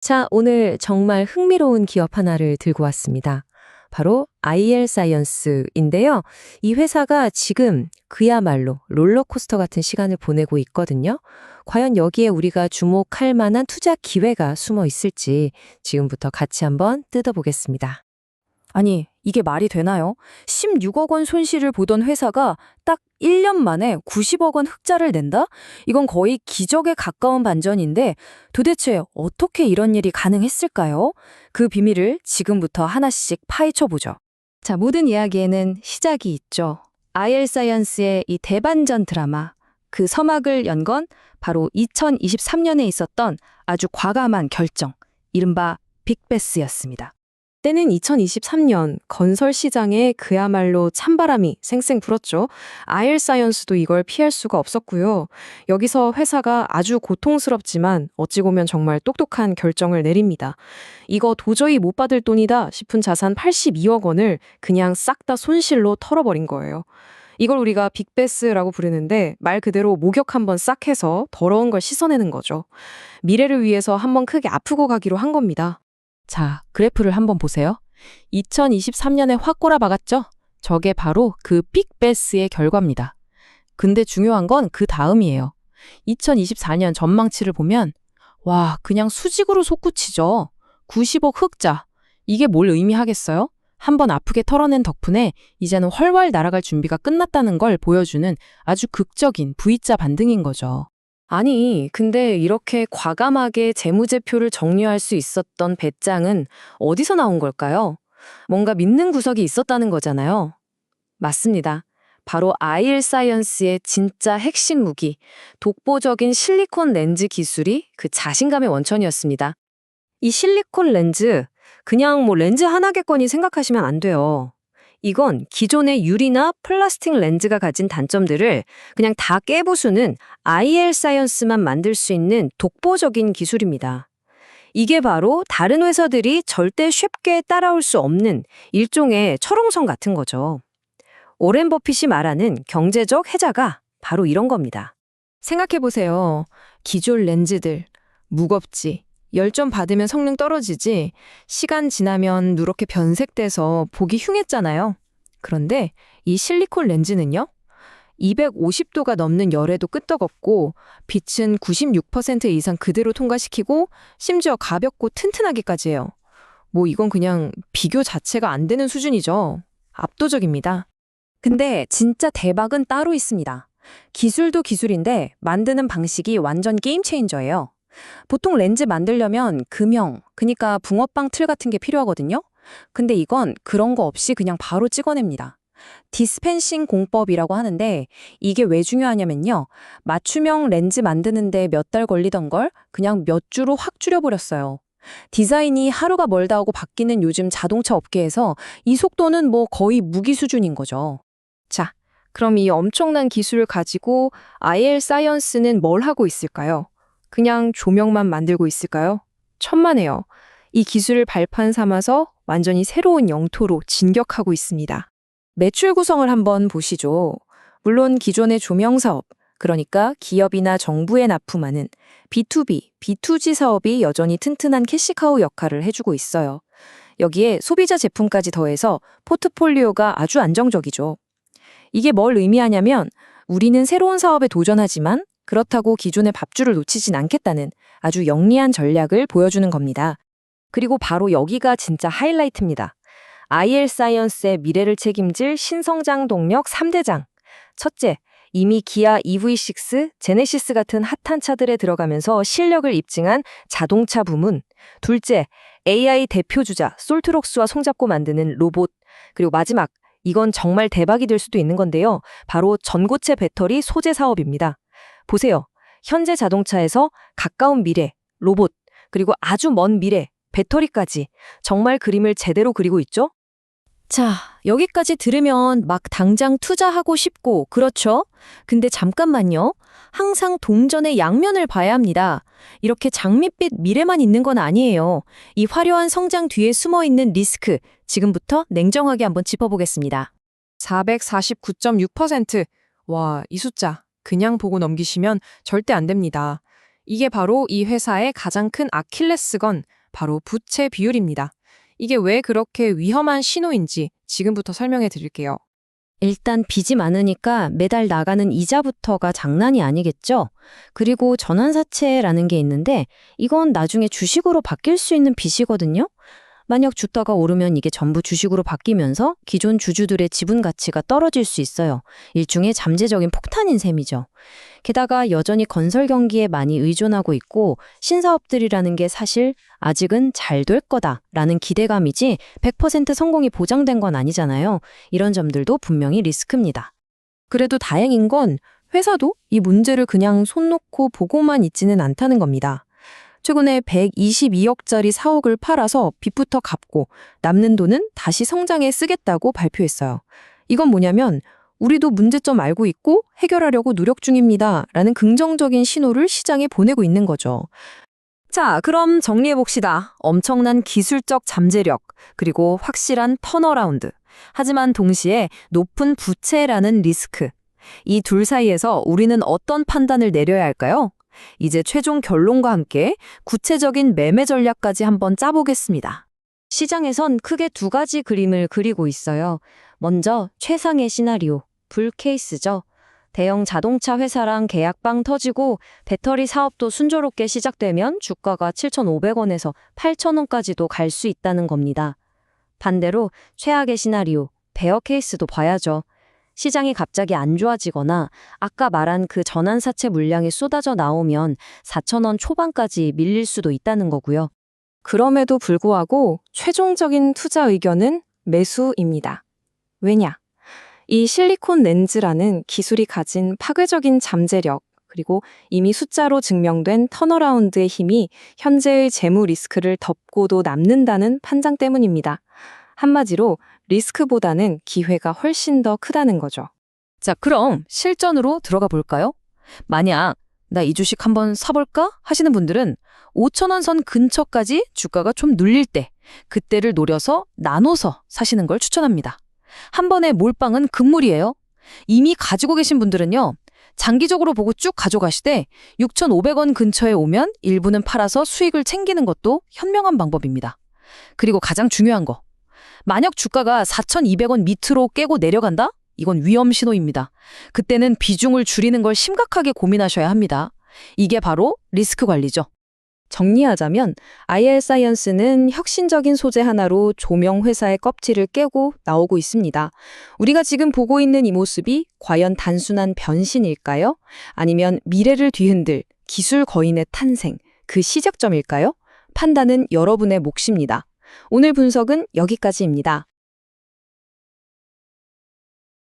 자, 오늘 정말 흥미로운 기업 하나를 들고 왔습니다. 바로 IL 사이언스인데요. 이 회사가 지금 그야말로 롤러코스터 같은 시간을 보내고 있거든요. 과연 여기에 우리가 주목할 만한 투자 기회가 숨어 있을지 지금부터 같이 한번 뜯어보겠습니다. 아니, 이게 말이 되나요? 16억 원 손실을 보던 회사가 딱 1년 만에 90억 원 흑자를 낸다? 이건 거의 기적에 가까운 반전인데 도대체 어떻게 이런 일이 가능했을까요? 그 비밀을 지금부터 하나씩 파헤쳐 보죠. 자, 모든 이야기에는 시작이 있죠. IL 사이언스의 이 대반전 드라마, 그 서막을 연 건 바로 2023년에 있었던 아주 과감한 결정, 이른바 빅베스였습니다. 때는 2023년 건설 시장에 그야말로 찬바람이 쌩쌩 불었죠. IL 사이언스도 이걸 피할 수가 없었고요. 여기서 회사가 아주 고통스럽지만 어찌 보면 정말 똑똑한 결정을 내립니다. 이거 도저히 못 받을 돈이다 싶은 자산 82억 원을 그냥 싹 다 손실로 털어버린 거예요. 이걸 우리가 빅베스라고 부르는데 말 그대로 목욕 한번 싹 해서 더러운 걸 씻어내는 거죠. 미래를 위해서 한번 크게 아프고 가기로 한 겁니다. 자, 그래프를 한번 보세요. 2023년에 확 꼬라박았죠? 저게 바로 그 빅베스의 결과입니다. 근데 중요한 건 그 다음이에요. 2024년 전망치를 보면 와, 그냥 수직으로 솟구치죠. 90억 흑자. 이게 뭘 의미하겠어요? 한번 아프게 털어낸 덕분에 이제는 훨훨 날아갈 준비가 끝났다는 걸 보여주는 아주 극적인 V자 반등인 거죠. 아니, 근데 이렇게 과감하게 재무제표를 정리할 수 있었던 배짱은 어디서 나온 걸까요? 뭔가 믿는 구석이 있었다는 거잖아요. 맞습니다. 바로 IL 사이언스의 진짜 핵심 무기, 독보적인 실리콘 렌즈 기술이 그 자신감의 원천이었습니다. 이 실리콘 렌즈, 그냥 렌즈 하나겠거니 생각하시면 안 돼요. 이건 기존의 유리나 플라스틱 렌즈가 가진 단점들을 그냥 다 깨부수는 IL 사이언스만 만들 수 있는 독보적인 기술입니다. 이게 바로 다른 회사들이 절대 쉽게 따라올 수 없는 일종의 철옹성 같은 거죠. 오렌 버핏이 말하는 경제적 해자가 바로 이런 겁니다. 생각해보세요. 기존 렌즈들, 무겁지, 열점 받으면 성능 떨어지지, 시간 지나면 누렇게 변색돼서 보기 흉했잖아요. 그런데 이 실리콘 렌즈는요? 250도가 넘는 열에도 끄떡없고 빛은 96% 이상 그대로 통과시키고 심지어 가볍고 튼튼하기까지 해요. 이건 그냥 비교 자체가 안 되는 수준이죠. 압도적입니다. 근데 진짜 대박은 따로 있습니다. 기술도 기술인데 만드는 방식이 완전 게임 체인저예요. 보통 렌즈 만들려면 금형, 그러니까 붕어빵 틀 같은 게 필요하거든요. 근데 이건 그런 거 없이 그냥 바로 찍어냅니다. 디스펜싱 공법이라고 하는데 이게 왜 중요하냐면요. 맞춤형 렌즈 만드는데 몇 달 걸리던 걸 그냥 몇 주로 확 줄여버렸어요. 디자인이 하루가 멀다 하고 바뀌는 요즘 자동차 업계에서 이 속도는 거의 무기 수준인 거죠. 자, 그럼 이 엄청난 기술을 가지고 IL 사이언스는 뭘 하고 있을까요? 그냥 조명만 만들고 있을까요? 천만에요. 이 기술을 발판 삼아서 완전히 새로운 영토로 진격하고 있습니다. 매출 구성을 한번 보시죠. 물론 기존의 조명 사업, 그러니까 기업이나 정부에 납품하는 B2B, B2G 사업이 여전히 튼튼한 캐시카우 역할을 해주고 있어요. 여기에 소비자 제품까지 더해서 포트폴리오가 아주 안정적이죠. 이게 뭘 의미하냐면 우리는 새로운 사업에 도전하지만 그렇다고 기존의 밥줄을 놓치진 않겠다는 아주 영리한 전략을 보여주는 겁니다. 그리고 바로 여기가 진짜 하이라이트입니다. IL 사이언스의 미래를 책임질 신성장 동력 3대장. 첫째, 이미 기아 EV6, 제네시스 같은 핫한 차들에 들어가면서 실력을 입증한 자동차 부문. 둘째, AI 대표주자 솔트록스와 손잡고 만드는 로봇. 그리고 마지막, 이건 정말 대박이 될 수도 있는 건데요. 바로 전고체 배터리 소재 사업입니다. 보세요. 현재 자동차에서 가까운 미래, 로봇, 그리고 아주 먼 미래, 배터리까지 정말 그림을 제대로 그리고 있죠? 자, 여기까지 들으면 막 당장 투자하고 싶고, 그렇죠? 근데 잠깐만요. 항상 동전의 양면을 봐야 합니다. 이렇게 장밋빛 미래만 있는 건 아니에요. 이 화려한 성장 뒤에 숨어 있는 리스크, 지금부터 냉정하게 한번 짚어보겠습니다. 449.6%. 와, 이 숫자 그냥 보고 넘기시면 절대 안 됩니다. 이게 바로 이 회사의 가장 큰 아킬레스건, 바로 부채 비율입니다. 이게 왜 그렇게 위험한 신호인지 지금부터 설명해 드릴게요. 일단 빚이 많으니까 매달 나가는 이자부터가 장난이 아니겠죠? 그리고 전환사채라는 게 있는데 이건 나중에 주식으로 바뀔 수 있는 빚이거든요? 만약 주가가 오르면 이게 전부 주식으로 바뀌면서 기존 주주들의 지분 가치가 떨어질 수 있어요. 일종의 잠재적인 폭탄인 셈이죠. 게다가 여전히 건설 경기에 많이 의존하고 있고 신사업들이라는 게 사실 아직은 잘 될 거다라는 기대감이지 100% 성공이 보장된 건 아니잖아요. 이런 점들도 분명히 리스크입니다. 그래도 다행인 건 회사도 이 문제를 그냥 손 놓고 보고만 있지는 않다는 겁니다. 최근에 122억짜리 사옥을 팔아서 빚부터 갚고 남는 돈은 다시 성장에 쓰겠다고 발표했어요. 이건 뭐냐면 우리도 문제점 알고 있고 해결하려고 노력 중입니다. 라는 긍정적인 신호를 시장에 보내고 있는 거죠. 자, 그럼 정리해봅시다. 엄청난 기술적 잠재력, 그리고 확실한 턴어라운드. 하지만 동시에 높은 부채라는 리스크. 이 둘 사이에서 우리는 어떤 판단을 내려야 할까요? 이제 최종 결론과 함께 구체적인 매매 전략까지 한번 짜보겠습니다. 시장에선 크게 두 가지 그림을 그리고 있어요. 먼저 최상의 시나리오, 불 케이스죠. 대형 자동차 회사랑 계약방 터지고 배터리 사업도 순조롭게 시작되면 주가가 7,500원에서 8,000원까지도 갈 수 있다는 겁니다. 반대로 최악의 시나리오, 베어 케이스도 봐야죠. 시장이 갑자기 안 좋아지거나 아까 말한 그 전환사채 물량이 쏟아져 나오면 4,000원 초반까지 밀릴 수도 있다는 거고요. 그럼에도 불구하고 최종적인 투자 의견은 매수입니다. 왜냐? 이 실리콘 렌즈라는 기술이 가진 파괴적인 잠재력, 그리고 이미 숫자로 증명된 턴어라운드의 힘이 현재의 재무 리스크를 덮고도 남는다는 판단 때문입니다. 한마디로 리스크보다는 기회가 훨씬 더 크다는 거죠. 자, 그럼 실전으로 들어가 볼까요? 만약 나 이 주식 한번 사볼까 하시는 분들은 5,000원 선 근처까지 주가가 좀 눌릴 때 그때를 노려서 나눠서 사시는 걸 추천합니다. 한 번에 몰빵은 금물이에요. 이미 가지고 계신 분들은요. 장기적으로 보고 쭉 가져가시되 6,500원 근처에 오면 일부는 팔아서 수익을 챙기는 것도 현명한 방법입니다. 그리고 가장 중요한 거. 만약 주가가 4,200원 밑으로 깨고 내려간다? 이건 위험 신호입니다. 그때는 비중을 줄이는 걸 심각하게 고민하셔야 합니다. 이게 바로 리스크 관리죠. 정리하자면 IL 사이언스는 혁신적인 소재 하나로 조명 회사의 껍질을 깨고 나오고 있습니다. 우리가 지금 보고 있는 이 모습이 과연 단순한 변신일까요? 아니면 미래를 뒤흔들 기술 거인의 탄생, 그 시작점일까요? 판단은 여러분의 몫입니다. 오늘 분석은 여기까지입니다.